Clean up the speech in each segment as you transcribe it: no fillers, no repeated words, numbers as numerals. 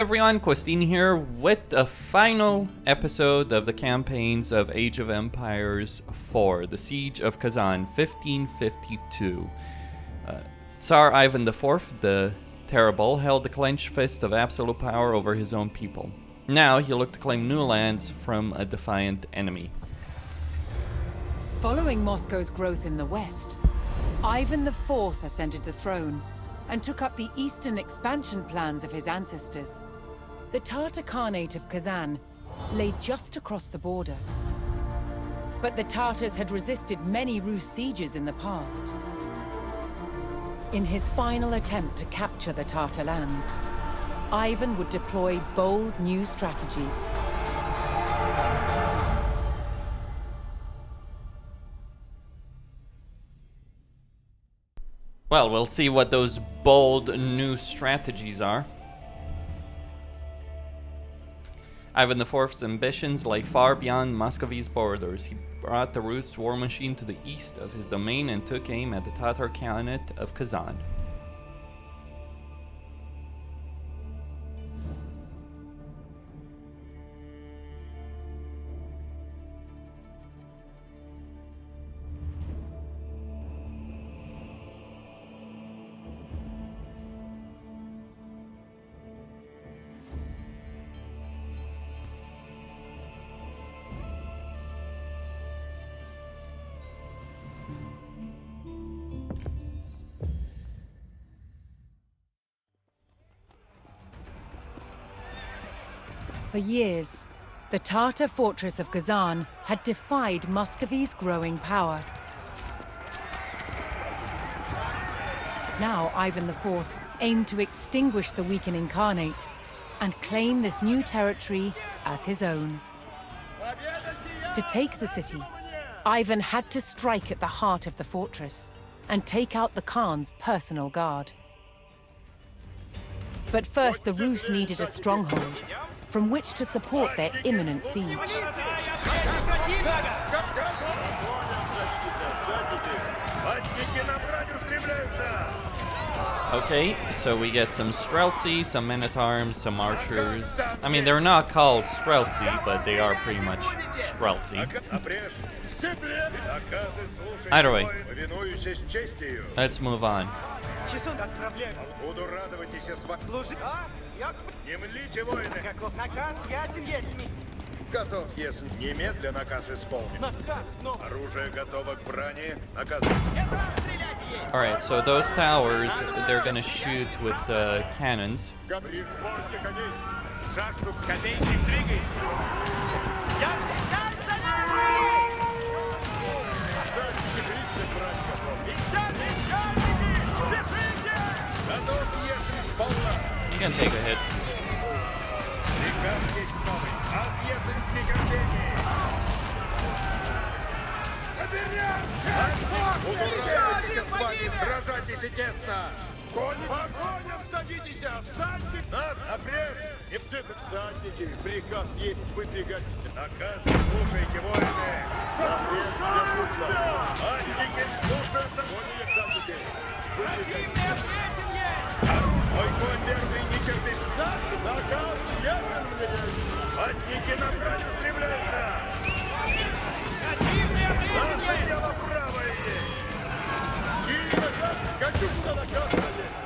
Everyone, Costin here with the final episode of the campaigns of Age of Empires 4, the Siege of Kazan, 1552. Tsar Ivan IV, the Terrible, held the clenched fist of absolute power over his own people. Now he looked to claim new lands from a defiant enemy. Following Moscow's growth in the west, Ivan IV ascended the throne and took up the eastern expansion plans of his ancestors. The Tatar Khanate of Kazan lay just across the border. But the Tatars had resisted many Rus sieges in the past. In his final attempt to capture the Tatar lands, Ivan would deploy bold new strategies. Well, we'll see what those bold new strategies are. Ivan IV's ambitions lay far beyond Muscovy's borders. He brought the Rus war machine to the east of his domain and took aim at the Tatar Khanate of Kazan. For years, the Tatar fortress of Kazan had defied Muscovy's growing power. Now Ivan IV aimed to extinguish the weakening Khanate and claim this new territory as his own. To take the city, Ivan had to strike at the heart of the fortress and take out the Khan's personal guard. But first, the Rus needed a stronghold from which to support their imminent siege. Okay, so we get some Streltsy, some men-at-arms, some archers. I mean, they're not called Streltsy, but they are pretty much Streltsy. Either way, let's move on. Каков наказ, ясен есть ми. Готов, ясен. Немедленно наказ исполнен. Наказ, но... Оружие готово к брани. Наказ. Alright, so those towers, they're gonna shoot with cannons. Пришпорьте коней. Шашку в конейчик двигается. Я бежать за ними! Садите близко к брани готов. Бежите! Готов, ясен, сполна. You can take a hit. Приказ есть новый. Аз ясен в нетерпении. Удураивайтесь с вами, сражайтесь тесно. Кони! По коням садитесь, всадник! Над, напред! Не все это всадники. Приказ есть, выдвигайтесь. Наказ слушайте, воины. Напред, все путно. Антики слушаются. Кони, всадники. Противный ответен есть. Мой конь верный не терпит. Наказ ясен мне есть. Антики на брань устремляются. Противный ответен Наше есть. дело правое есть. Наказ, скачу, куда наказ есть.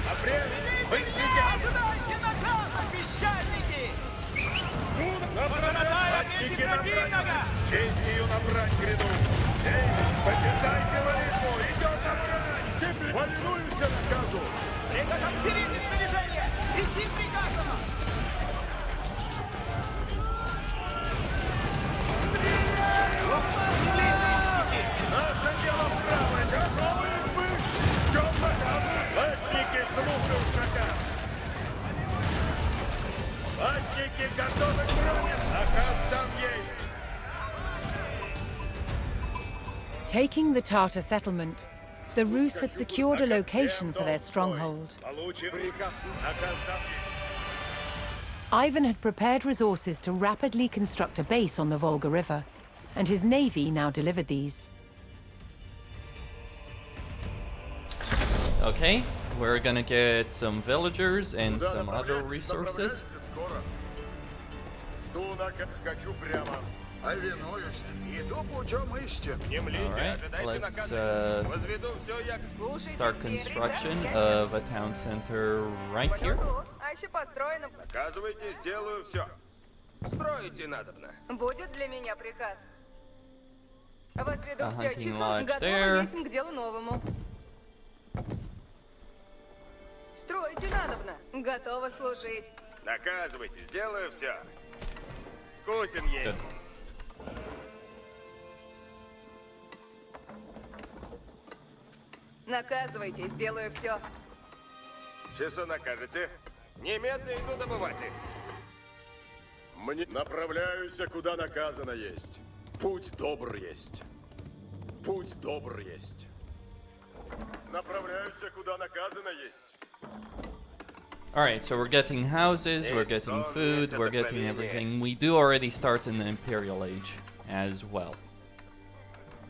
Напред! Вы сидите! Ожидайте наказа, песчаники! Нападайте противника! Честью на брань гряду! Здесь почитайте войну! Идет на брань! Повинуемся наказу! Приготовьте снаряжение! Идти приказано! Наше дело правое! Готовы мы! Ждем наказа! Латники слушают наказ! Латники готовы к брани! Наказ там есть! Taking the Tatar settlement, the Rus had secured a location for their stronghold. Получим приказ! Наказ там есть! Ivan had prepared resources to rapidly construct a base on the Volga River, and his navy now delivered these. Okay, we're gonna get some villagers and Куда some other направляетесь? resources. Направляемся скоро. Жду скачу прямо. Повинуюсь. Иду путем истин. Не млите, Alright, ожидайте let's наказа. Возведу все, як... start construction of a town center right here. А еще построено. Наказывайте, сделаю все. Строите надобно. Будет для меня приказ. Возведу все. Hunting Часов lodge готово there. есть к делу новому. Строите надобно. Готово служить. Наказывайте, сделаю все. Вкусен есть. Наказывайте, сделаю все. Часу накажете? Немедленно иду добывать их. Мне направляюсь, куда наказано есть. Путь добр есть. Путь добр есть. Направляюсь, куда наказано есть. Alright, so we're getting houses, we're getting food, we're getting everything. We do already start in the Imperial Age as well.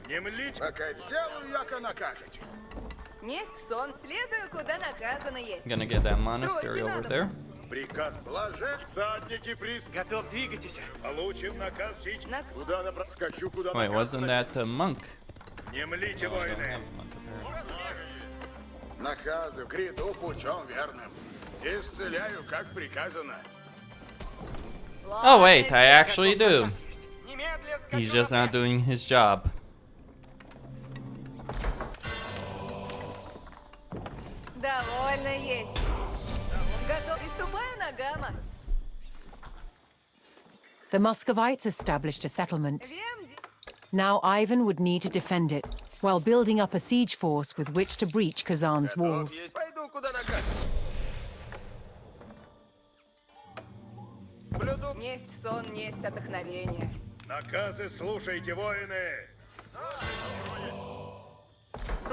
Не млите. Пока сделаю, яко накажете. Несть сон, следую, куда наказано есть. I'm gonna get that monastery over there. Приказ блажен. Задники приз. Готов, двигайтесь. Получим наказ сейчас. Куда скачу, куда Wait, wasn't that a monk? Не млите, Oh, I don't воины. have a monk apparently. Наказы в гряду путем верным. Исцеляю, как приказано. Oh wait, I actually do. He's just not doing his job. Довольно есть. Готов. Приступаю на гамма. The Muscovites established a settlement. Вем. Now Ivan would need to defend it, while building up a siege force with which to breach Kazan's walls. Пойду, куда накажете. Блюду. Несть сон, несть отдохновение. Наказы слушайте, воины.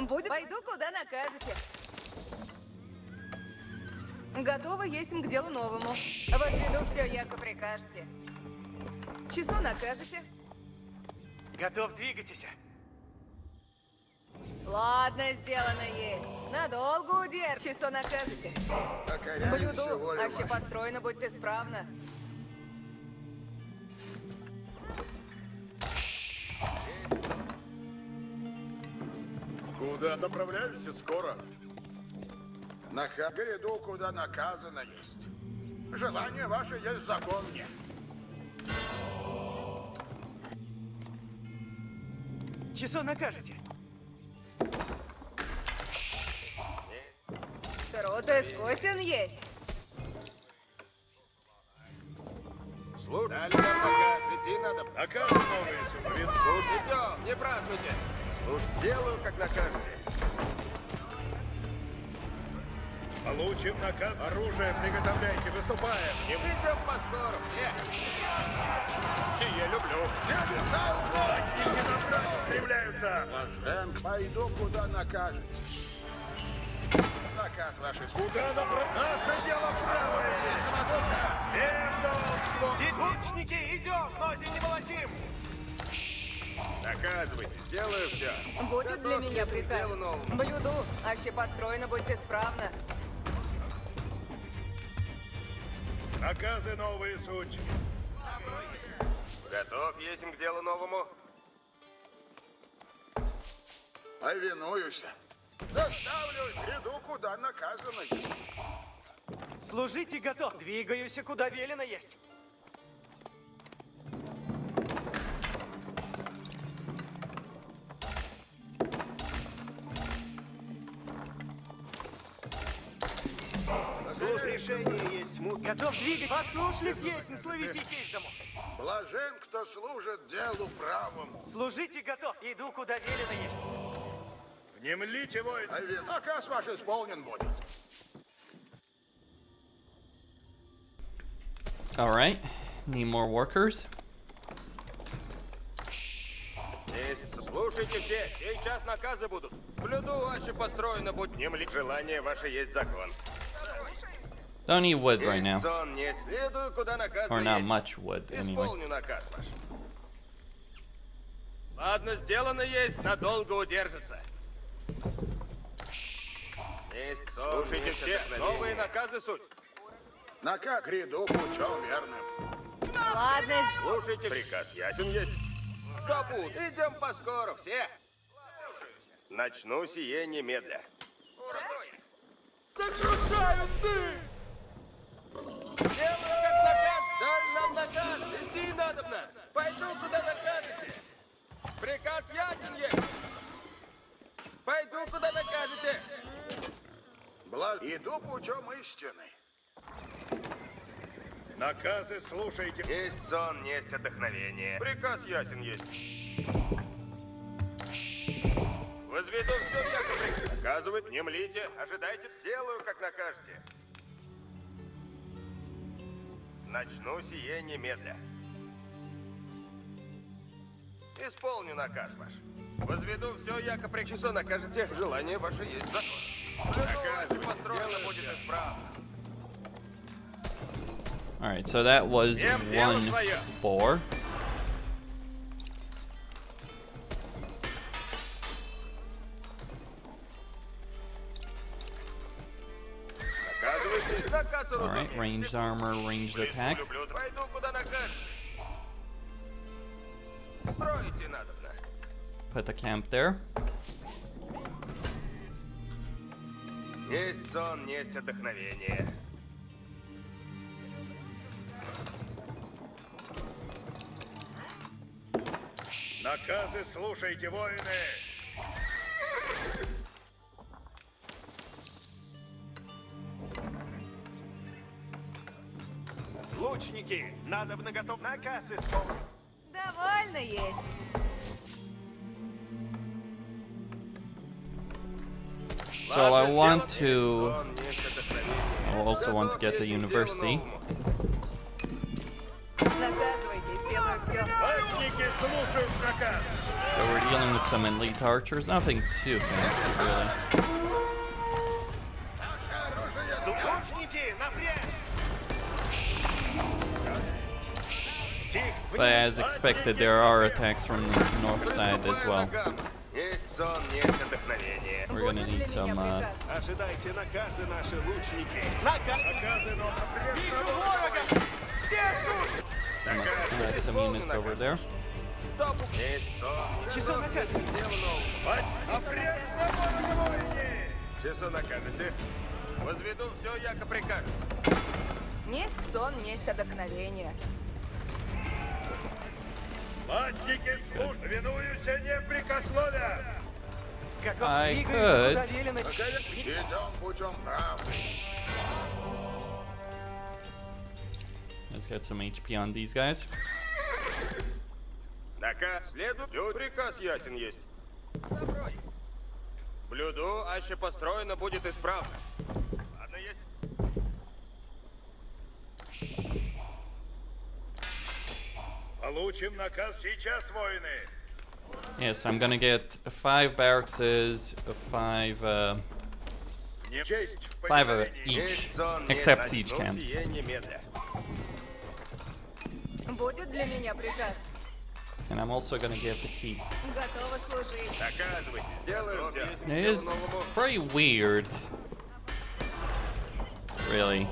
Будет. Пойду, куда накажете. Готово есть к делу новому. Возведу все, яко прикажете. Часу накажете. Готов, двигайтесь. Ладно, сделано есть. Надолго удержь. Часу накажете. Покоряемся Блюду, воле аще вашей. построено, будьте справно. Куда направляюсь скоро? На гряду, куда наказано есть. Желание ваше есть закон мне. Часо накажете. Труд искусен есть. Дали нам наказ, идти надо. Наказ новый, суверен. Идем, не празднуйте. Слушай, делаю, как накажете. Получим наказ. Оружие приготовляйте, выступаем. Идем поскору, все. Сие люблю. Небеса угодники направо стремляются. Блажен, пойду, куда накажете. Наказ вашей Куда направляюсь? Наше дело правое. Лучники, идем, носим не молотим. Наказывайте, сделаю все. Будет для меня Готов, приказ. делу новому. Блюду, аще построено, будьте справно. Наказы новые суть. Готов есть к делу новому. Повинуюсь. Доставлю гряду, куда наказано есть. Служите готов. Двигаюсь, куда велено есть. Служ решение есть. Готов двигать. Послушлив есть, словесить есть дому. Блажен, кто служит делу правому. Служите готов. Иду, куда велено есть. Внемлите, воин. Наказ ваш исполнен будет. Alright, need more workers. Есть. Слушайте все, сейчас наказы будут. Блюду, аще построено будь. Не мли. Желание ваше есть закон. Don't need wood right Есть now. сон, не следую, куда наказано Or not есть. much wood, anyway. Исполню наказ ваш. Ладно, сделано есть, надолго удержится. Есть сон, слушайте все, новые наказы суть. Наказ гряду путем верным. Ладно, Слушайте, приказ ясен есть. Что будет? Идем поскору, все. Начну сие немедля. Сокрушаю ты! Делай как наказ, дай нам наказ, идти надобно. Пойду, куда накажете. Приказ ясен есть. Пойду, куда накажете. Иду путем истины. Наказы слушайте. Есть сон, есть отдохновение. Приказ ясен есть. Возведу все, как приказ. Наказывать, не млите, ожидайте, делаю, как накажете. Начну сие немедля. Исполню наказ ваш. Возведу все, яко приказ. Что накажете, желание ваше есть закон. Наказ построено будет исправно. Alright, so that was one boar. Наказывайтесь, наказ Alright, уразумеете. ranged armor, ranged attack. Люблю, пойду, куда накажете. Строите надобно. Put a camp there. Есть сон, есть отдохновение. Наказы слушайте, воины. Лучники, надо бы наготов наказ исполнить. довольно есть. So I want Есть to. сон, есть отдохновение. I also want to get the Готов есть university. делу новому. Наказывайте, сделаю все. Латники слушают наказ. So we're dealing with some elite archers. Nothing too fancy, really. Лучники, напрячь! Тихо, But as expected, there are attacks from the north side as well. Есть сон, есть отдохновение. We're gonna Будет need для меня some. приказ. ожидайте наказы, наши лучники. Наказы, но Вижу ворога! Some units over there. Есть сон. Часов наказ. Дело новое. Часу накажете. Возведу все, яко прикажете. Несть сон, несть отдохновение. Латники слушают. Винуюся непрекословия. Готов I двигаюсь, could. куда велено. Идем путем правды. Let's get some HP on these guys. Наказ следует. Приказ ясен есть. Добро есть. Блюду, аще построено будет исправно. Ладно, есть. Получим наказ сейчас, воины. Yes, I'm gonna get 5 barracks, 5 Честь в 5 of повиновении. each, Есть сон, except есть. siege Начну camps. сие немедля. Будет для меня приказ. And I'm also gonna get the keep. Готова служить. Наказывайте, сделаю все. It is pretty weird, really,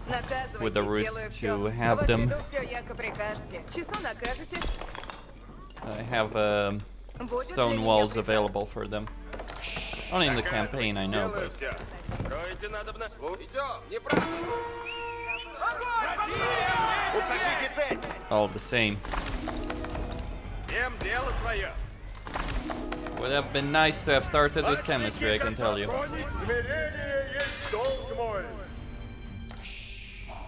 Наказывайте, with the сделаю roosts все. to have them. Возведу все, яко прикажете. Часу накажете. I have Будет для stone меня walls приказ. available for them. Only in the campaign, I know, Сделаю but все. Строите надобно. Идем, не празднуйте. Укажите цель. all the same. Всем дело свое. Would have been nice to have started with chemistry, I can tell you. Смирение есть долг мой.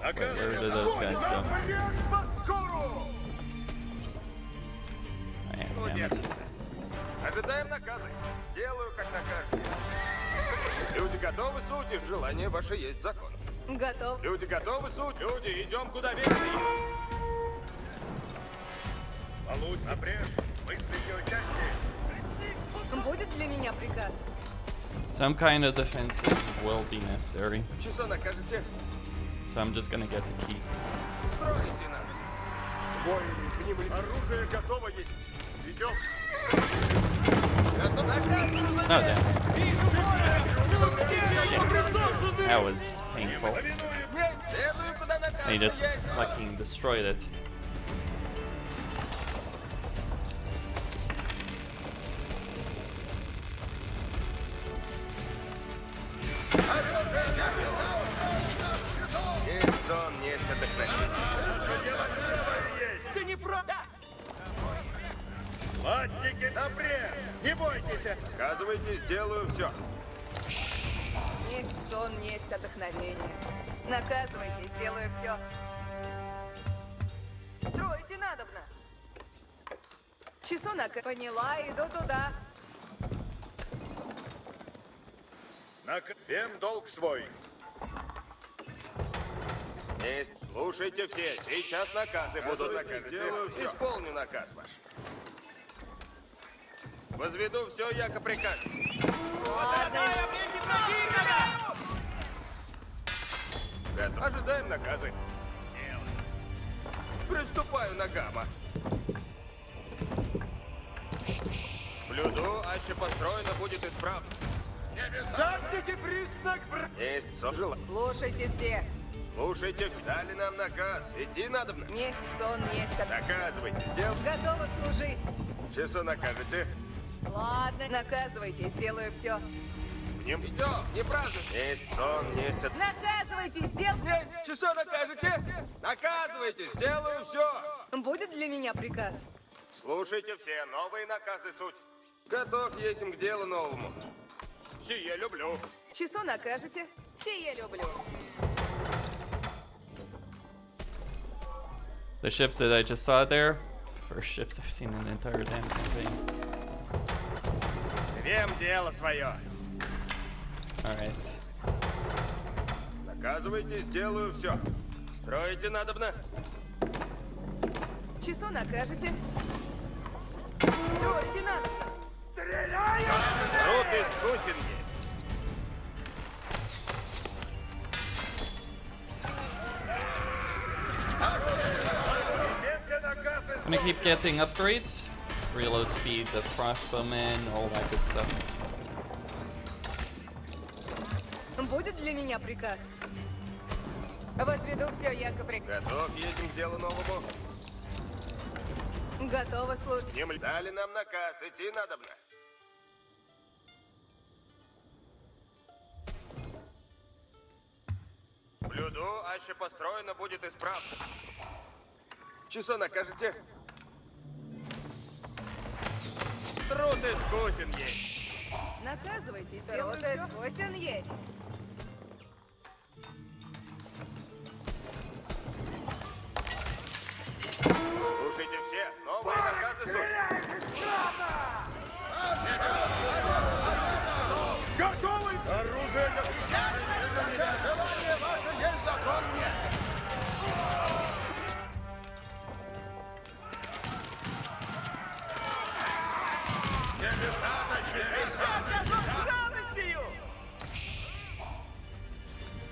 Wait, where did those guys go? I have, Ну, damn it. держится. Ожидаем наказы. Делаю, как накажете. Люди готовы сути. Желание ваше есть закон. Готов. Люди готовы суть. Люди, идем, куда верно есть. Получ напряжь. Мыслите участие. Будет для меня приказ. Some kind of defensive will be necessary, Часо накажете. so I'm just gonna get the key. Строите надо. Воины, к ним оружие готово есть. Идем. Oh, damn. That was painful. And he just fucking destroyed it. Есть сон, есть отдохновение. Ты не прав. Да. Латники, напряг! Не бойтесь! Оказывайте, сделаю все. Есть сон, есть отдохновение. Наказывайте, сделаю все. Строите надобно. Часу поняла, иду туда. Всем долг свой. Есть. Слушайте все. Сейчас наказы будут. Сделаю все. Исполню наказ ваш. Возведу все, яко приказ. Ладно. Готов. Ожидаем наказы. Приступаю на гамма. Блюду, аще построено будет исправно. Задники признак Есть сон. Слушайте все. Слушайте, дали нам наказ. Идти надобно. Есть сон, есть отдохновение. Наказывайте, сделал. Готова служить. Часу накажете. Ладно, наказывайте, сделаю все. Идем, не празднуй. Есть сон, есть Наказывайте, сделаю. Есть. Часу накажете? Наказывайте, сделаю все. Будет для меня приказ. Слушайте все, новые наказы суть. Готов есмь к делу новому. Сие люблю. Часу накажете. Сие люблю. The ships that I just saw there, first ships I've seen in the entire damn campaign. Вем дело свое. Alright. Наказывайте, сделаю все. Строите надобно. Часу накажете. Строите надобно. Труд искусен есть. I'm gonna keep getting upgrades. Reload speed, the crossbowman, all that good stuff. Будет для меня приказ. Возведу все, яко приказ. Готов есмь к делу новому. Готова служить. Не дали нам наказ, идти надобно. Блюду, аще построено будет исправно. Часу накажете? Труд искусен есть. Наказывайте, сделаю все. Искусен есть. Слушайте все, новые наказы суть. Готовы? Оружие! Желание ваше есть закон мне. Небеса защитят.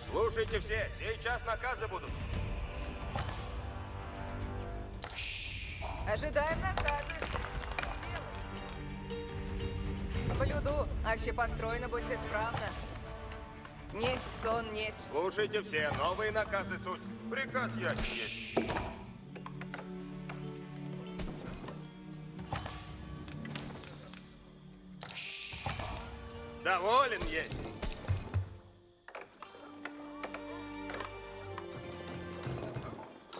Слушайте все, сейчас наказы будут. Ожидаем наказы. Блюду, аще построено будет исправно. Несть сон, несть. Слушайте все, новые наказы суть. Приказ ясен есть. Доволен есть.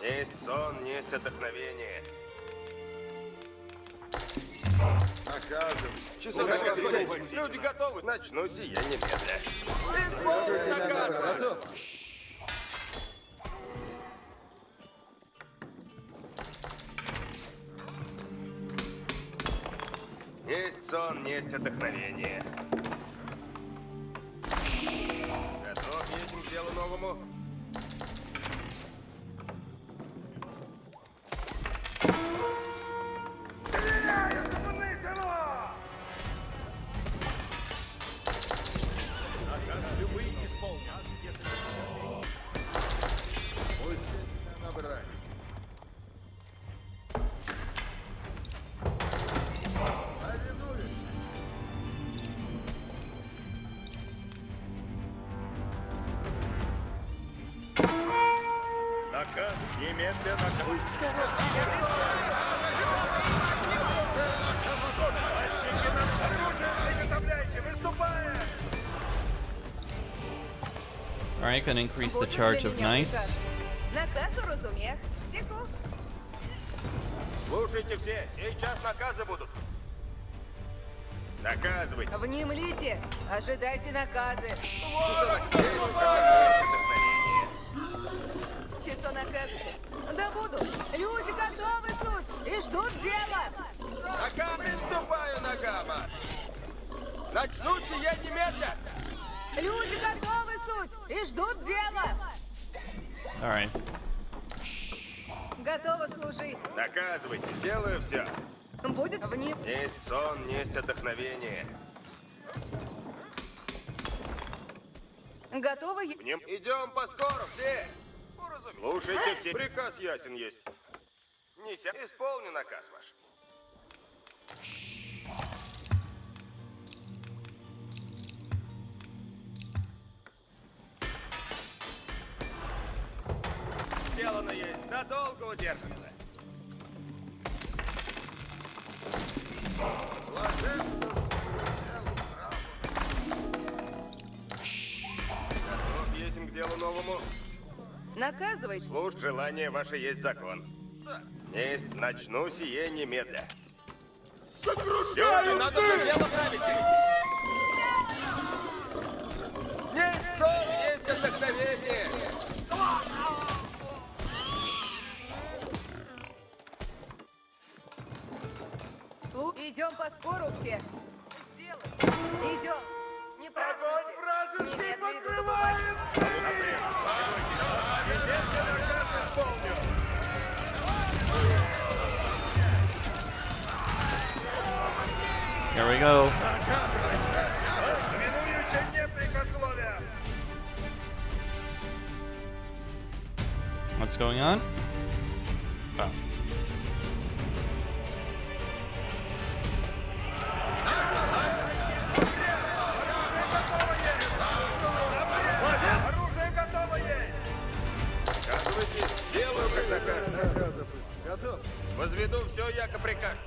Есть сон, есть отдохновение. Оказывается. Часы накажете. Люди готовы. Начну сие немедля. Исполнить наказ ваш. Готов. Есть сон, есть отдохновение. Готов есмь к делу новому. Наказ любые исполнят. Мысленно набрать. Повинуюсь. наказ немедленно пусть. Приготовляйте, выступаем! Alright, gonna increase the Будет charge для of меня knights. приказ. Наказ о разумех. Тихо. Слушайте все, сейчас наказы будут. Наказывайте. Внемлите. Ожидайте наказы. Часо накажете. Да буду. Люди готовы суть и ждут дела. Пока приступаю, Нагама. Начну сие немедля. Люди готовы суть и ждут дела. Alright. Готовы служить. Наказывайте, сделаю все. Будет внем... Есть сон, есть отдохновение. Готовы... Идем поскору, все. Слушайте все. Приказ ясен есть. Неся. Исполню наказ ваш. Сделано есть. Надолго удержится. Готов есть к делу новому. Наказывайте. Слушай, желание ваше есть закон. Есть, начну сие немедля. Сокрушаю! Надо на дело править. Есть сон, есть отдохновение. Идем по скору все. Сделай. Идем. Не празднуйте. Немедленно иду добывать. Here we go. Повинуюся непрекословиям. What's going on? Oh. Оружие готово есть. Наказывайте, делаю, как накажете. Готов. Возведу все, яко прикажете.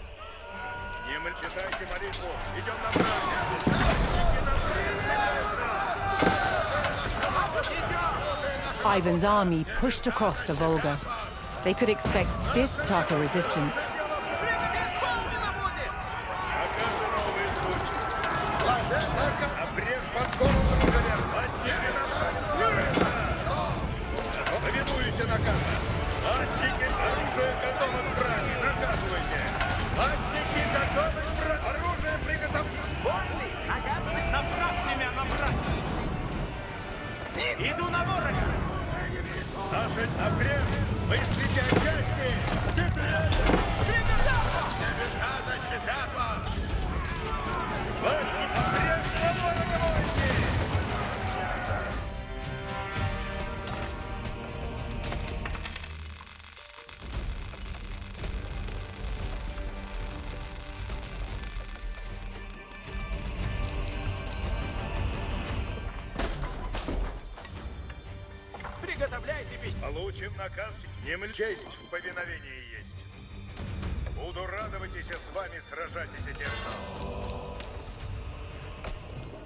Не читайте молитву. Идем направо. Ivan's army pushed across the Volga. They could expect stiff Tatar resistance. Обрежь по скорому рукавям. Повинуйся наказу. Аттики, оружие готово к брани. Наказывайте. Аттики готовы к брани. Оружие приготовлено. Вольный! Наказанных направь меня на брать! Иду на ворога! Наши обрежь. Мыслите о части. Небеса защитят вас. Вольный, обрежь на ворога войны. Приготовляйте пищу! Получим наказ. Честь в повиновении есть. Буду радоваться с вами сражайтесь и терпеть.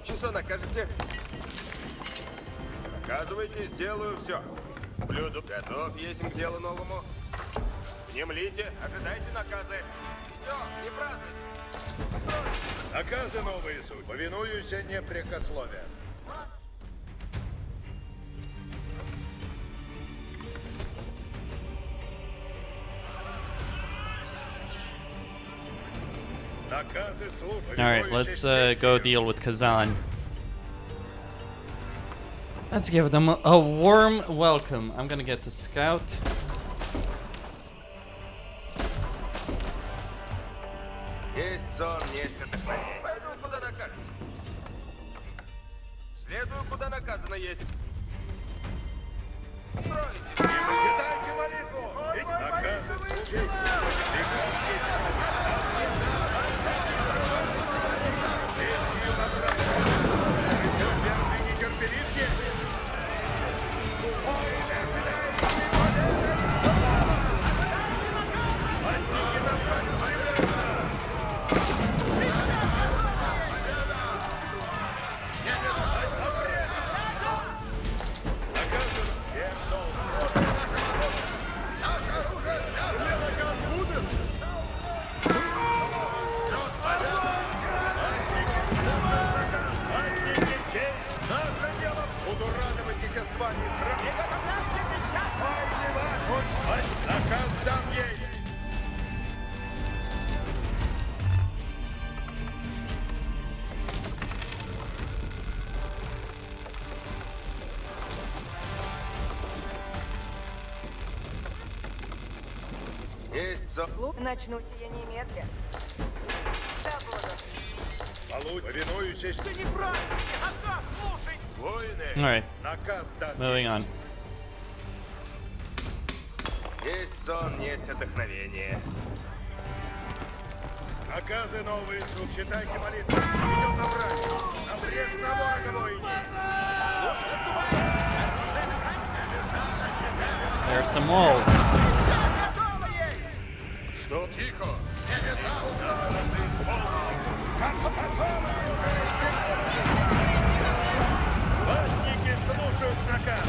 Часо накажете? Наказывайте, сделаю все. Блюдо готов, есть к делу новому. Внемлите, ожидайте наказы. Все, не празднуйте. Наказы новые суть. Повинуюся непрекословиям. Наказы службы. Alright, let's go deal with Kazan. Let's give them a warm welcome. I'm gonna get the scout. Есть сон, есть отдохновение. Пойду, куда накажете. Следую, куда наказано есть. Строите. Читайте молитву. Наказы службы. Нетерпеливки. радуйтеся с вами наказ дам ей. Есть Начну сие немедля. Да буду. Повинуюсь, Ты неправильно! Отдав, слушай! воины. Alright, Наказ дан. moving on. Есть сон, есть отдохновение. Наказы новые, читайте молитву. Идем на брань. Обрежь на ворога, воине. There's some walls. Что? Тихо. Ватники слушают наказ.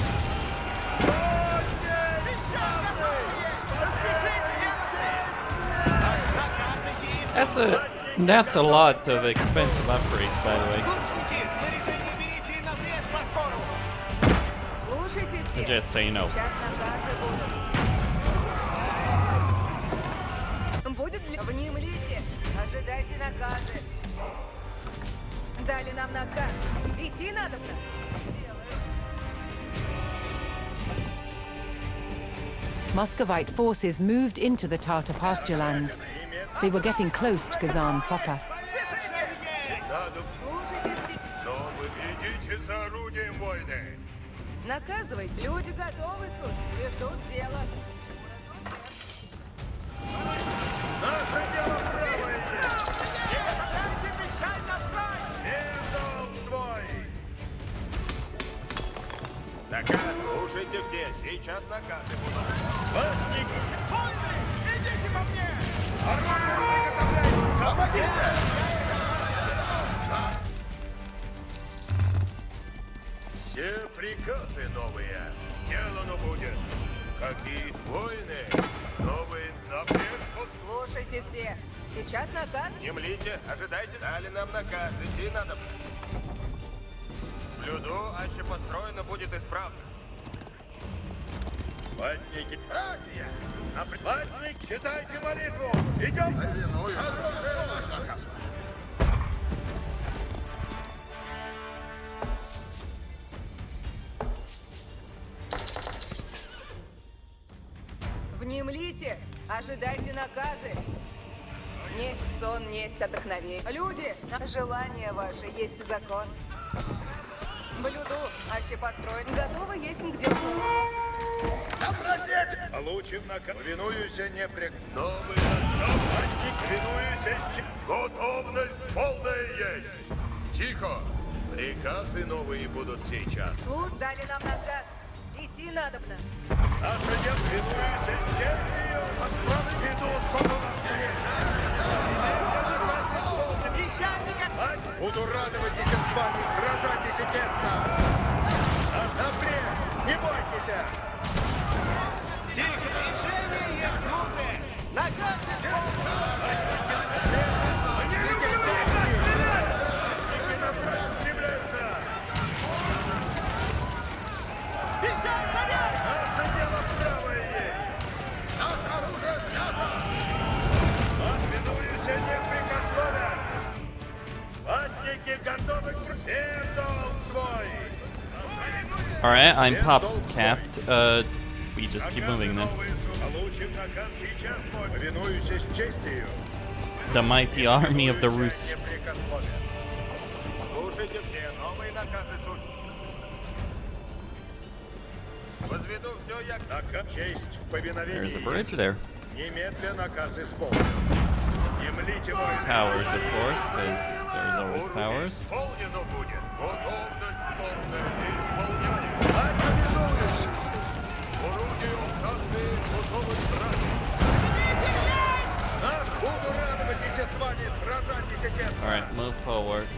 That's a lot of expensive upgrades, by the way. Слушайте все. Just so you know. Сейчас наказы будут. Будет ли... Внемлите. Ожидайте наказы. Дали нам наказ. Идти надо. Делаю. Muscovite forces moved into the Tartar pasture lands. They were getting close to Kazan proper. Слушайте все. Но вы идите за орудием, воины. Наказывай. Люди готовы, суть. И ждут дела. Наше дело правое. Мир дом свой. Наказ, слушайте все. Сейчас наказы будут. Ватники. Идите по мне! Оружие приготовляйте. Помогите. Все приказы новые. Сделано будет. Какие воины? Новые напрежь. Слушайте все. Сейчас наказ. Немлите, ожидайте. Дали нам наказ. Идти надо. Блюду, аще построено будет исправно. Ватники. Братья. Ватник, читайте молитву. Идем. Повинуюсь. Наш наказ ваш. Внемлите. Ожидайте наказы. Несть сон, несть отдохновение. Люди, желание ваше есть закон. Блюду, аще построен. Готово есть к делу. Получим наказ. Повинуюся непрек. Новый ватник. Повинуюся. Готовность полная есть. Тихо. Приказы новые будут сейчас. Слух дали нам наказ. Идти надобно. Наше дело. Повинуюся с честью. Иду собственно. Буду радоваться с вами, сражайтесь тесно. Напрямик, не бойтесь. Тихо, решение есть мудрое! Наказ Наше дело правое есть. Наше оружие снято. Отвинуюся непрекословен. Ватники готовы к долг свой. Alright, I'm pop capped. We just keep moving then. Получим наказ сейчас мой. Повинуюся с честью. The mighty army of the Rus. Слушайте все. Новые наказы суть. Возведу все, як... Наказ честь в повиновении. There's a bridge there. Немедленно наказ исполнен. Немлите воины. Towers, of course, because there's always towers. Исполнено будет. Готовность полная и исполняем. Повинуюсь. Орудие усадные готовы сражать. Нас буду радоваться с вами, сражайтесь тесно. Alright, move forward.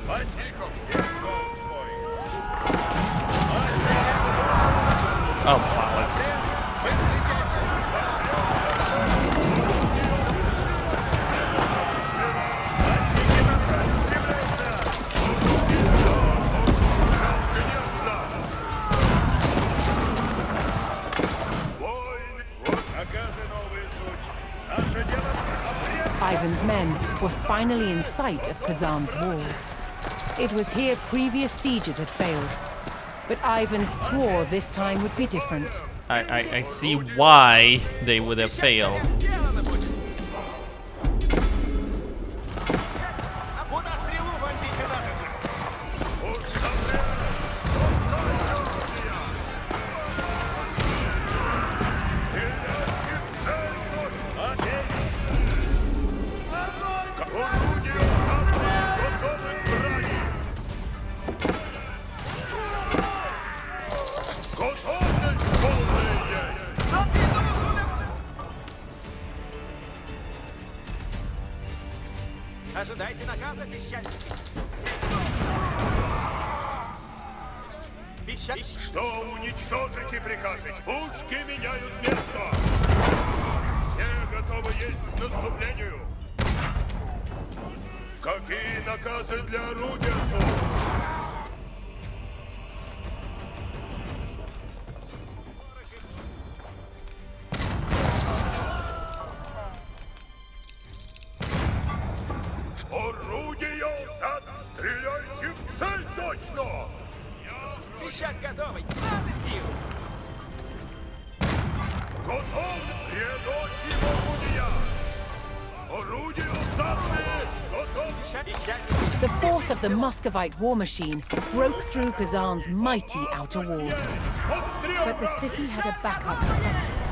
Ватником, есть долг свой. Oh, bollocks. Ivan's men were finally in sight of Kazan's walls. It was here previous sieges had failed, but Ivan swore this time would be different. I see why they would have failed. Куда стрелу вонзите надо? Ожидайте наказа, пищальники. Что уничтожить и прикажете? Пушки меняют место. Все готовы есть к наступлению. Какие наказы для орудия, суд? Орудие зад! Стреляйте в цель точно! Пищак готовый. С радостью. Готов! Предосим орудия! Орудие зады! Готов! Пищальники. The force of the Muscovite war machine broke through Kazan's mighty outer wall. Обстрел! But the city had a backup defense.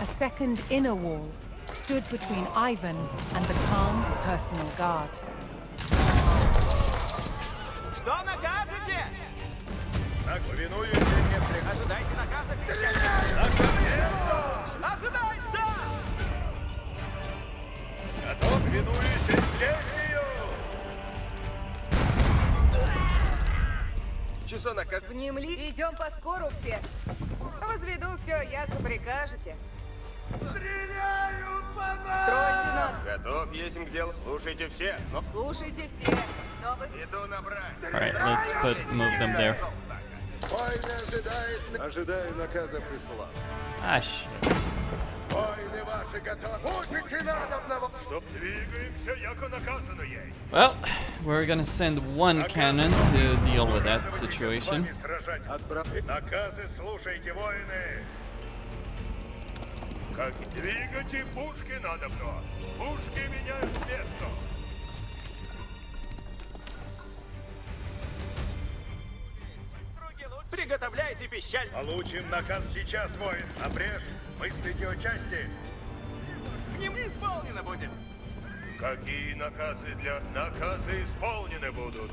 A second inner wall stood between Ivan and the Khan's personal guard. Что накажете? Повинуюсь не Ожидайте наказа, пищальники. Ожидай, да! Готов! Повинуюсь изделию! Чесонок, как Внемли, идем по скору все. Возведу все, яко прикажете. Стройте надо. готов, есть к делу. Слушайте все. Но Слушайте все. Но вы... иду на брань. Alright, let's move them there. Войны ожидает. Ожидаю наказов ислама. Ah, shit. Войны ваши готовы. Будьте надобного. Чтоб двигаемся, яко наказано есть. Well, we're gonna send one cannon to deal with that situation. Наказы слушайте, воины. Как двигайте пушки надобно. Пушки меняют место. Приготовляйте пищальники. Получим наказ сейчас, воин. Обрежь. Мыслите о части. К ним исполнено будет. Какие наказы для... Наказы исполнены будут.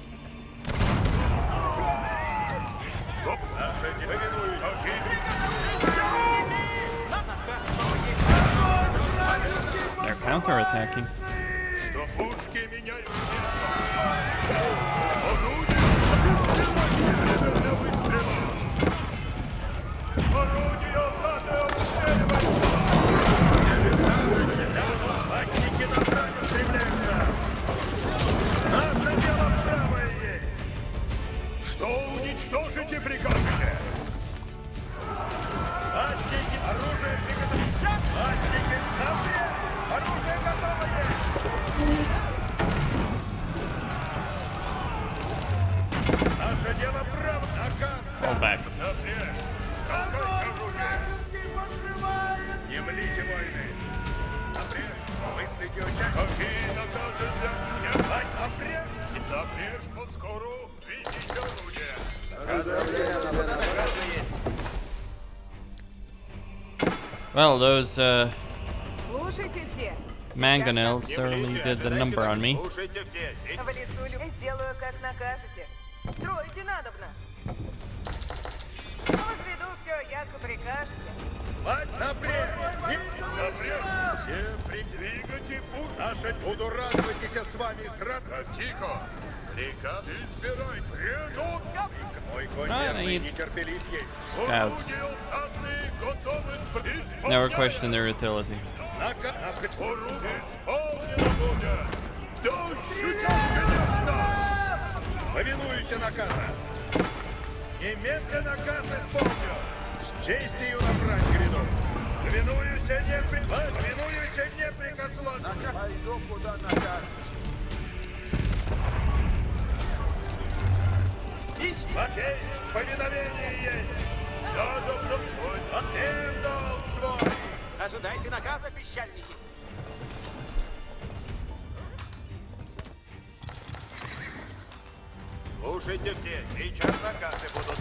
Стоп! Наши повинуют. На наказ снова есть. They're counterattacking. Что пушки меняют место. Орудие! Для выстрела! Орудие зады обстреливается! Небеса защитят! Латники на брань устремляются! Наше дело правое есть! Что уничтожите прикажете? Латники! Оружие приготовить! Латники! Запрет! Оружие готово есть! Наше дело право! Наказ! Fall back. Запрет! Толкать оружие! Не млите, войны! Обрежь! Мыслите о части! Какие наказы для меня? Обрежь! Обрежь подскору! Видите орудие! Well, those Слушайте все. mangonels certainly did the number on me. Слушайте все. В лесу сделаю, как накажете. Стройте надобно. Возведу все, яко прикажете. Обрежь! Обрежь! Все придвигайте путь! Наши буду радоваться с вами сразу! Тихо! Приказ избирай! Предок! Мой конь верный нетерпелив есть! Scouts. Орудие садные готовы исполнять! Never question their utility. Орудие исполнено будет! Да ощутят, конечно! Повинуйся наказа! Немедленно наказ исполню! С честью на брань гряду! Повинуюся не прикажете! многословно. Пойду, куда накажете. Окей, повиновение есть. Надо вновь отдем долг свой. Ожидайте наказа, пищальники. Слушайте все, сейчас наказы будут.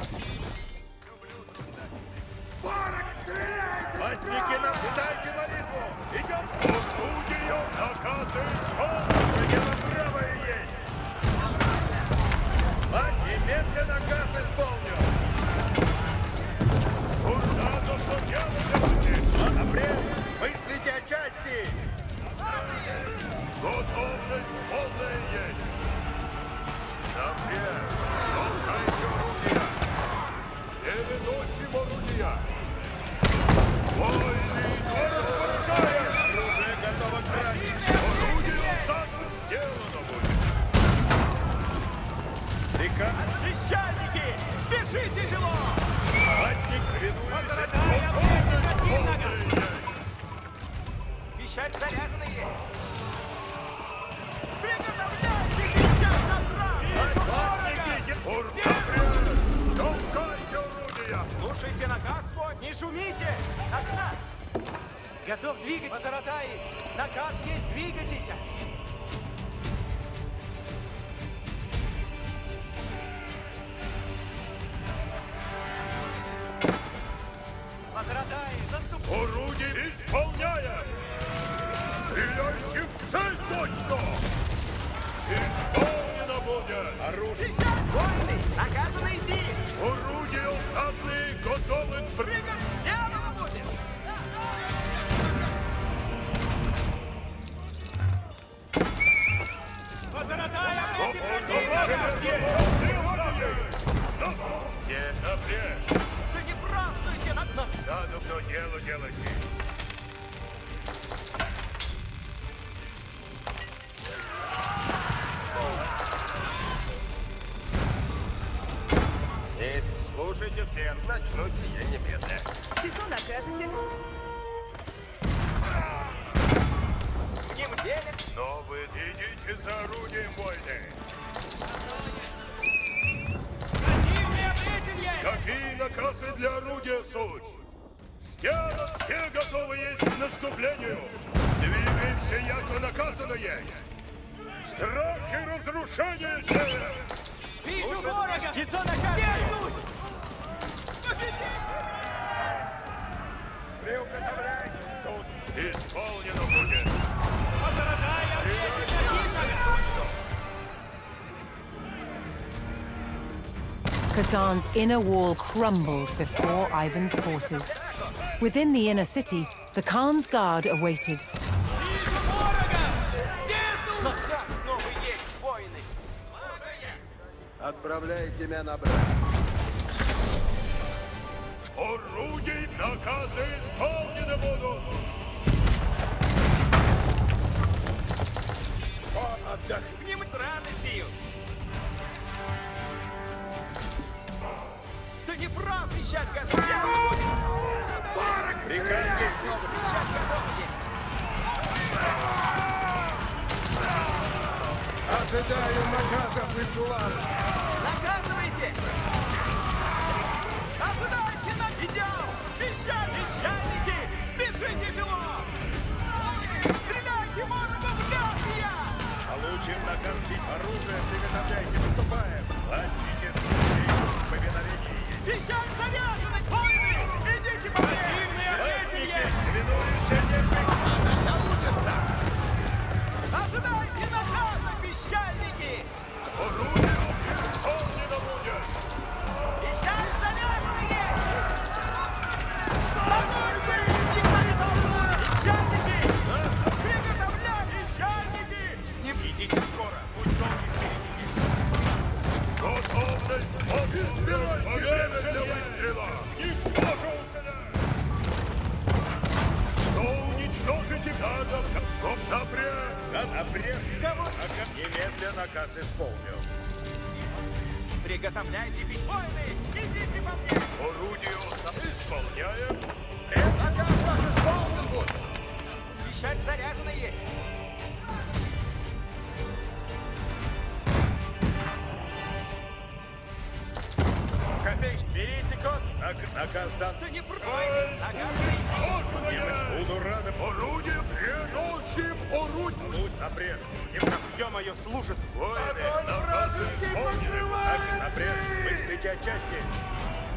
Порох, стреляйте! Матники, наблюдайте молитву! Идем! Орудие, наказы, дело правое есть! Мать, немедленно наказ исполню! Куда то, что делаете? Апрель, мыслите о части! Готовность полная есть! Апрель, толкайте орудия! Переносим орудия! Вольный двор распоряжает! Оружие готово к брани! Орудие задом сделано будет! Приказ! Пищальники, спешите село! Матник, повинуйся! Готовность полная есть! Пищаль заряженные! Приготовляйте пищаль на трав! Матники, Апрель! Толкайте орудия! Слушайте наказ свой, не шумите! Окна! Готов двигать, Мазаратаи! Наказ есть, двигайтесь! Мазаратаи, заступайте! Орудие исполняем! Стреляйте в цель точно! Исполнено будет! Оружие! Воины, наказано идти! Орудия осадные готовы к Пригод сделано будет! Мазаратаи, Все напряг! да не празднуйте на дно! Надо мно дело делать. Есть, слушайте все, начну сие немедля. Часу накажете. Мне в деле Но вы идите за орудием войны. противный ответен есть! Какие наказы для орудия суть? Сделать все готовы есть к наступлению. Двигаемся, яко наказано есть. Страх и разрушение север. Вижу ворога! Часо наказывают! Приуготовляйтесь тут. Исполнено будет. Мазаратай, ответит противника! Kazan's inner wall crumbled before Ivan's forces. Within the inner city, the Khan's guard awaited. Вижу ворога! Здесь! Наказ снова есть, воины! Отправляйте меня на брак. Орудий наказы исполнены будут. Отдохни. К ним с радостью! Да не прав, пищать готов! Приказ есть. Пищать готов есть! Ожидаю наказов и славы. Наказывайте! Ожидайте нас! Идем! Пищальники! Спешите село! Стреляйте ворогу в лапья! Получим наказ сить оружие, приготовляйте, выступаем. Латники, слушайте, повиновение есть. Пищаль заряжены! Воины! Идите по мне! Латники, свинуемся, держите. Ожидайте наказа, пищальники! Орудие исполнено будет. Пищаль заряжены! Огонь вывести к пищальники! Приготовляй, пищальники! С ним идите скоро! Будь Готовность! Избирайте время для выстрела! Никто же уцелят! Что уничтожите гадов? Гоп напряг! Напряг! Кого? Немедленно наказ исполню. Приготовляйте пищальные! Идите по мне! Орудие исполняем. Наказ ваш исполнен будет. Мешать заряжено есть. Копейщик, берите код. Наказ дан. Да не брось! Нога Буду рада. орудие, приносим орудие. Луч напряг. Ё-моё, служит. Воины, наказы исполнены. Так, напряг. Мыслите о части.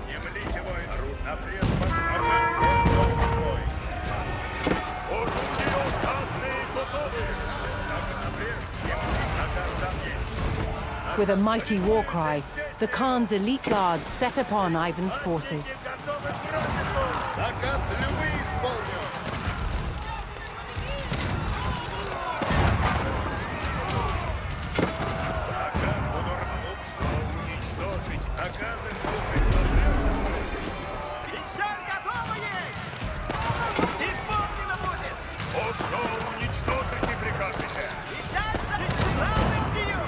Не млите, воин. Орудие напряг. Наказ свой. Орудие указанные готовы. Так, напряг. Не млите. Наказ дан есть. With a mighty war cry, the Khan's elite guards set upon Ivan's forces. Готовы к бронесу. Наказ любые исполнен. Наказ буду уничтожить. Наказы слушать. Печаль готова есть! Исполнено будет! О, что уничтожить и прикажете? Печаль за правым бью!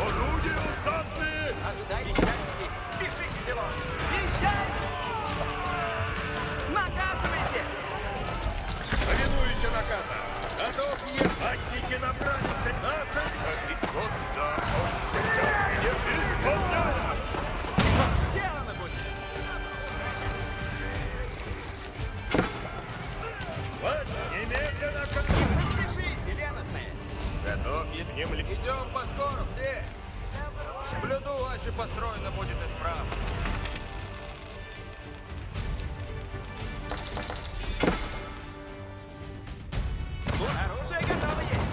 Орудие усадные! Ожидай печальники! Спешите, Зелон! Печаль! Наказывайте! Повинуйся наказа! Готов ебатники набрали наши! Когда ощутят меня исполняют! Сделано будет! Вот, немедленно ко Не спешите, леностные! Готов еднемли. Идем поскоро, все! Блюду ваши построено будет исправно. Оружие готово есть!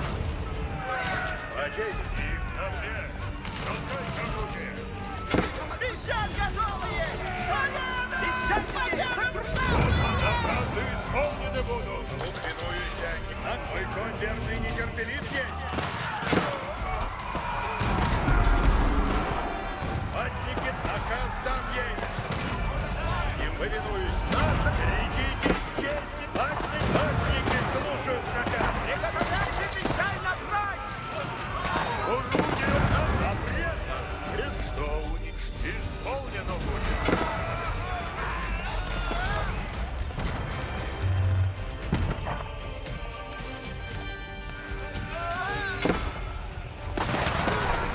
По чести! Напряг! Толкай орудие! Печаль готова есть! Печальники Наказы исполнены будут! Повинуйся! А твой конь верный нетерпелив есть! Ватники, наказ там есть! Не повинуюсь! Наши, идите с чести! Ватники слушают наказ! Приготовляйте печаль на край! Орудие запрета! Пред что уничтожить исполнено будет!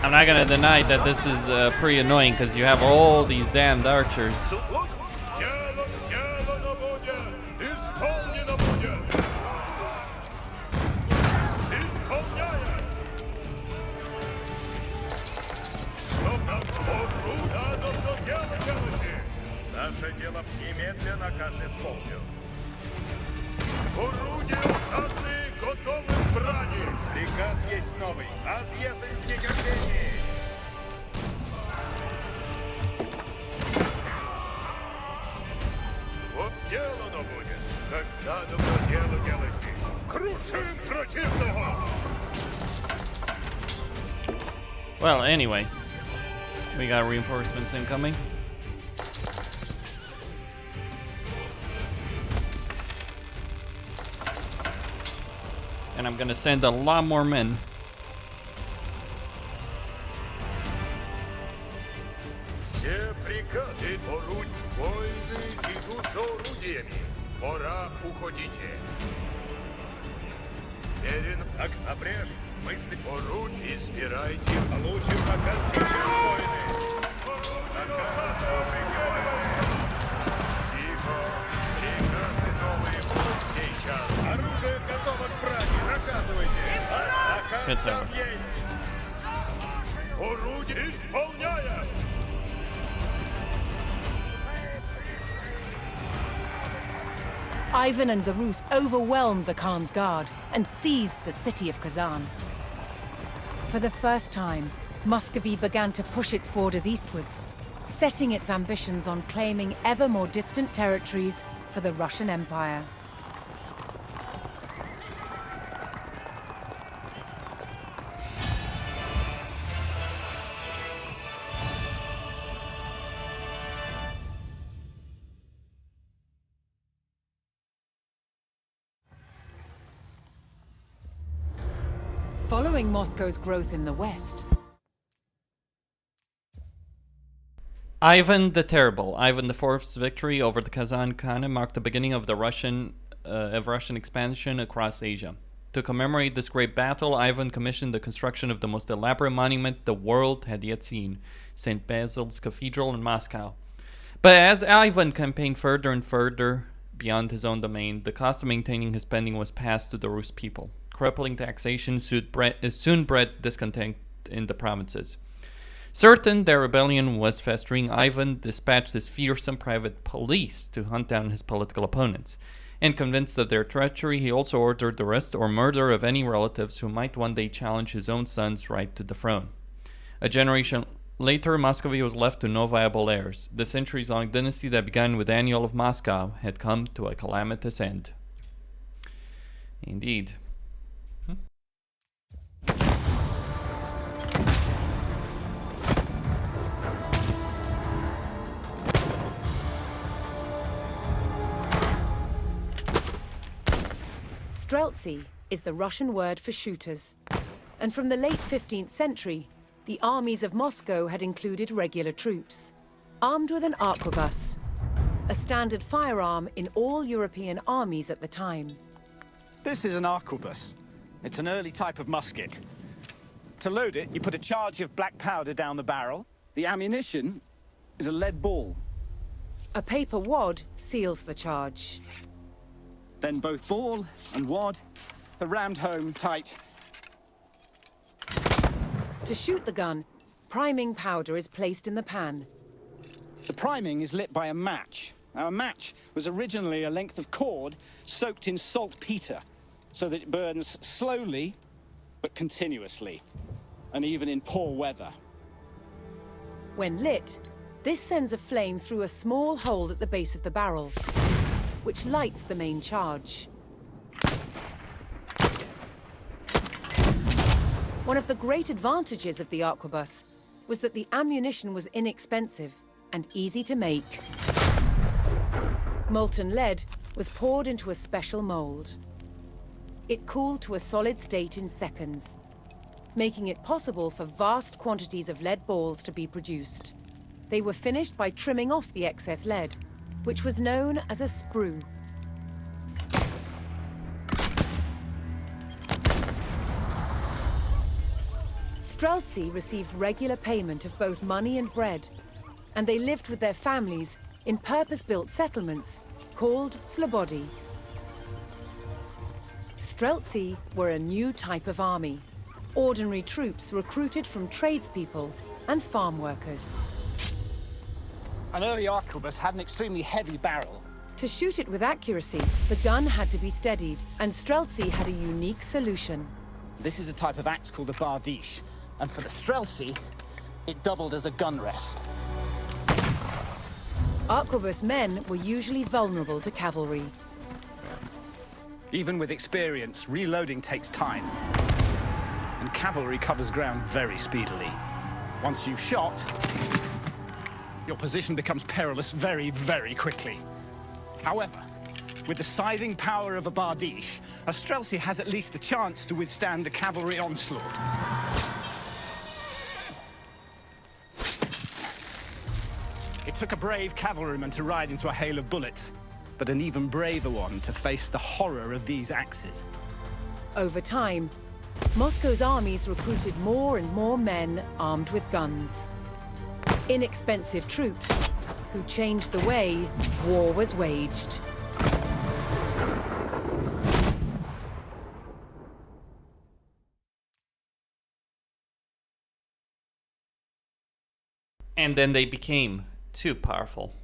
I'm not gonna deny that this is pretty annoying because you have all these damned archers. Сделано будет! Исполнено будет! Исполняем! Что нам надо то дело делайте! Наше дело немедленно наказ исполнил. Орудия усадные готовы к брани! Приказ есть новый. Разъезжай в нетерпении! Вот сделано будет. Как надо то дело делайте. Крушим противного! Well, anyway, we got reinforcements incoming. And I'm gonna send a lot more men. Все приказы орудь. Войны идут за орудиями. Пора уходите. Верен, как напряжь, мысли орудь. Избирайте. Получим наказ сейчас, войны. Тихо. Приказы новые будут сейчас. Оружие готово к брани. Наказывайте. Наказ там есть. Орудие исполняем. Ivan and the Rus overwhelmed the Khan's guard and seized the city of Kazan. For the first time, Muscovy began to push its borders eastwards, setting its ambitions on claiming ever more distant territories for the Russian Empire. Following Moscow's growth in the west, Ivan the Terrible, Ivan IV's victory over the Kazan Khanate marked the beginning of the Russian of Russian expansion across Asia. To commemorate this great battle, Ivan commissioned the construction of the most elaborate monument the world had yet seen, St. Basil's Cathedral in Moscow. But as Ivan campaigned further and further beyond his own domain, the cost of maintaining his spending was passed to the Rus people. Crippling taxation soon bred discontent in the provinces. Certain their rebellion was festering, Ivan dispatched his fearsome private police to hunt down his political opponents. And convinced of their treachery, he also ordered the arrest or murder of any relatives who might one day challenge his own son's right to the throne. A generation later, Muscovy was left to no viable heirs. The centuries-long dynasty that began with Daniel of Moscow had come to a calamitous end. Indeed. Streltsy is the Russian word for shooters, and from the late 15th century, the armies of Moscow had included regular troops, armed with an arquebus, a standard firearm in all European armies at the time. This is an arquebus. It's an early type of musket. To load it, you put a charge of black powder down the barrel. The ammunition is a lead ball. A paper wad seals the charge. Then both ball and wad are rammed home tight. To shoot the gun, priming powder is placed in the pan. The priming is lit by a match. Now, a match was originally a length of cord soaked in saltpeter, so that it burns slowly but continuously, and even in poor weather. When lit, this sends a flame through a small hole at the base of the barrel, which lights the main charge. One of the great advantages of the arquebus was that the ammunition was inexpensive and easy to make. Molten lead was poured into a special mold. It cooled to a solid state in seconds, making it possible for vast quantities of lead balls to be produced. They were finished by trimming off the excess lead, which was known as a sprue. Streltsy received regular payment of both money and bread, and they lived with their families in purpose-built settlements called slobody. Streltsy were a new type of army, ordinary troops recruited from tradespeople and farm workers. An early arquebus had an extremely heavy barrel. To shoot it with accuracy, the gun had to be steadied, and Streltsy had a unique solution. This is a type of axe called a bardiche, and for the Streltsy, it doubled as a gun rest. Arquebus men were usually vulnerable to cavalry. Even with experience, reloading takes time, and cavalry covers ground very speedily. Once you've shot, your position becomes perilous very, very quickly. However, with the scything power of a bardiche, a Streltsy has at least the chance to withstand a cavalry onslaught. It took a brave cavalryman to ride into a hail of bullets, but an even braver one to face the horror of these axes. Over time, Moscow's armies recruited more and more men armed with guns. Inexpensive troops who changed the way war was waged. And then they became too powerful.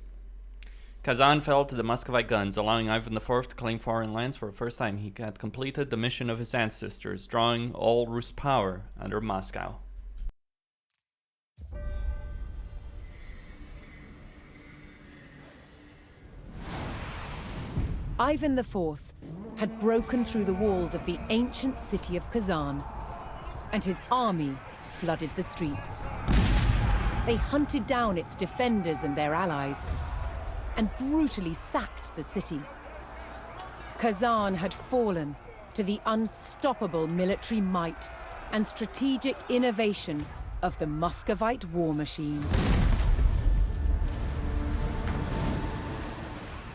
Kazan fell to the Muscovite guns, allowing Ivan IV to claim foreign lands for the first time. He had completed the mission of his ancestors, drawing all Rus power under Moscow. Ivan IV had broken through the walls of the ancient city of Kazan, and his army flooded the streets. They hunted down its defenders and their allies, and brutally sacked the city. Kazan had fallen to the unstoppable military might and strategic innovation of the Muscovite war machine.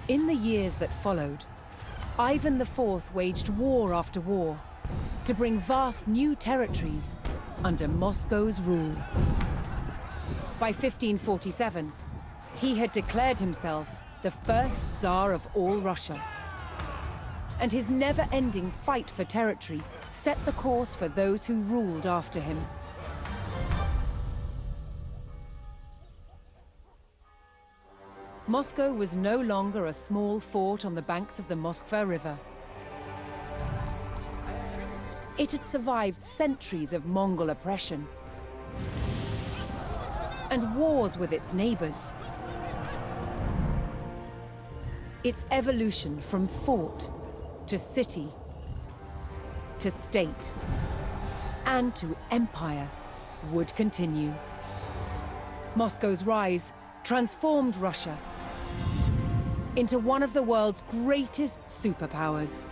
In the years that followed, Ivan IV waged war after war to bring vast new territories under Moscow's rule. By 1547, he had declared himself the first Tsar of all Russia. And his never-ending fight for territory set the course for those who ruled after him. Moscow was no longer a small fort on the banks of the Moskva River. It had survived centuries of Mongol oppression and wars with its neighbors. Its evolution from fort to city to state and to empire would continue. Moscow's rise transformed Russia into one of the world's greatest superpowers.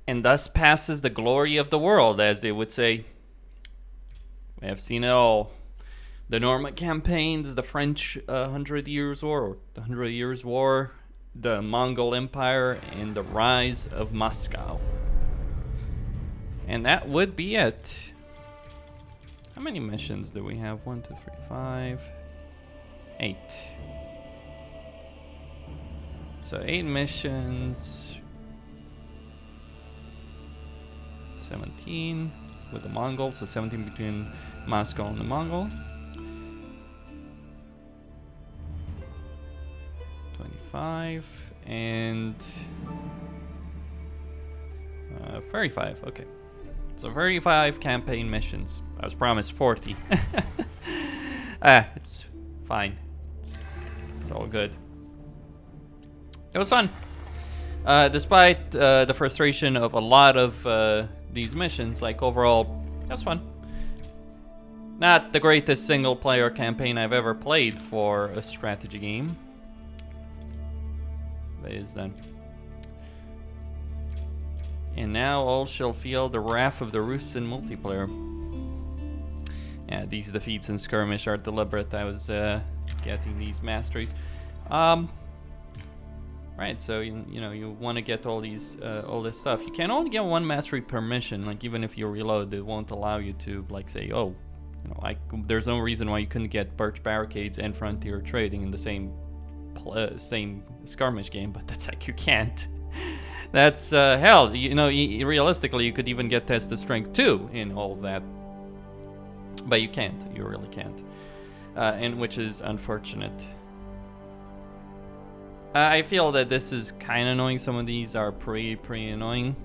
And thus passes the glory of the world, as they would say. We have seen it all. The Norman campaigns, the French 100 Years' War, or the 100 Years' War, the Mongol Empire, and the rise of Moscow. And that would be it. How many missions do we have? 1, 2, 3, 5, 8. So 8 missions. 17 with the Mongols, so 17 between Moscow and the Mongol. 25 and 35. Okay, so 35 campaign missions. I was promised 40. It's fine. It's all good. It was fun. Despite the frustration of a lot of these missions, like overall, it was fun. Not the greatest single-player campaign I've ever played for a strategy game. That is done. And now all shall feel the wrath of the Rus in multiplayer. Yeah, these defeats in skirmish are deliberate. I was getting these masteries. Right, so you know you want to get all these all this stuff. You can only get one mastery per mission. Like even if you reload, it won't allow you to like say, oh, you know, there's no reason why you couldn't get Birch Barricades and Frontier Trading in the same skirmish game. But that's like you can't. That's hell. You know, realistically, you could even get Test of Strength 2 in all of that, but you can't. You really can't, and which is unfortunate. I feel that this is kind of annoying. Some of these are pretty annoying.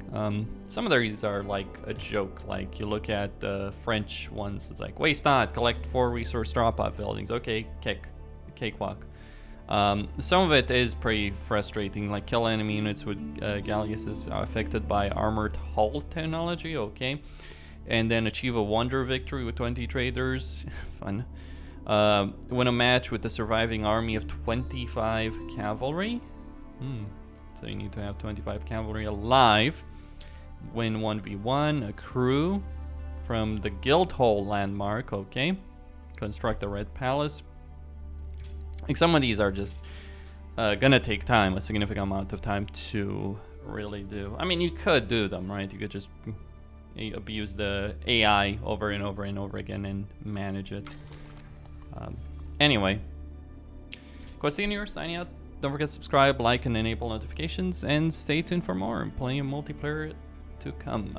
Some of these are like a joke. Like you look at the French ones, it's like waste not, collect 4 resource drop-off buildings. Okay, cakewalk. Some of it is pretty frustrating. Like kill enemy units with galleasses affected by armored hull technology. Okay, and then achieve a wonder victory with 20 traders. Fun. Win a match with the surviving army of 25 cavalry. So you need to have 25 cavalry alive. Win 1v1, a crew from the Guildhall landmark. Okay. Construct a red palace. Like some of these are just gonna take time, a significant amount of time to really do. I mean, you could do them, right? You could just abuse the AI over and over and over again and manage it. Anyway, Quasinior signing out. Don't forget to subscribe, like, and enable notifications, and stay tuned for more plenty of multiplayer to come.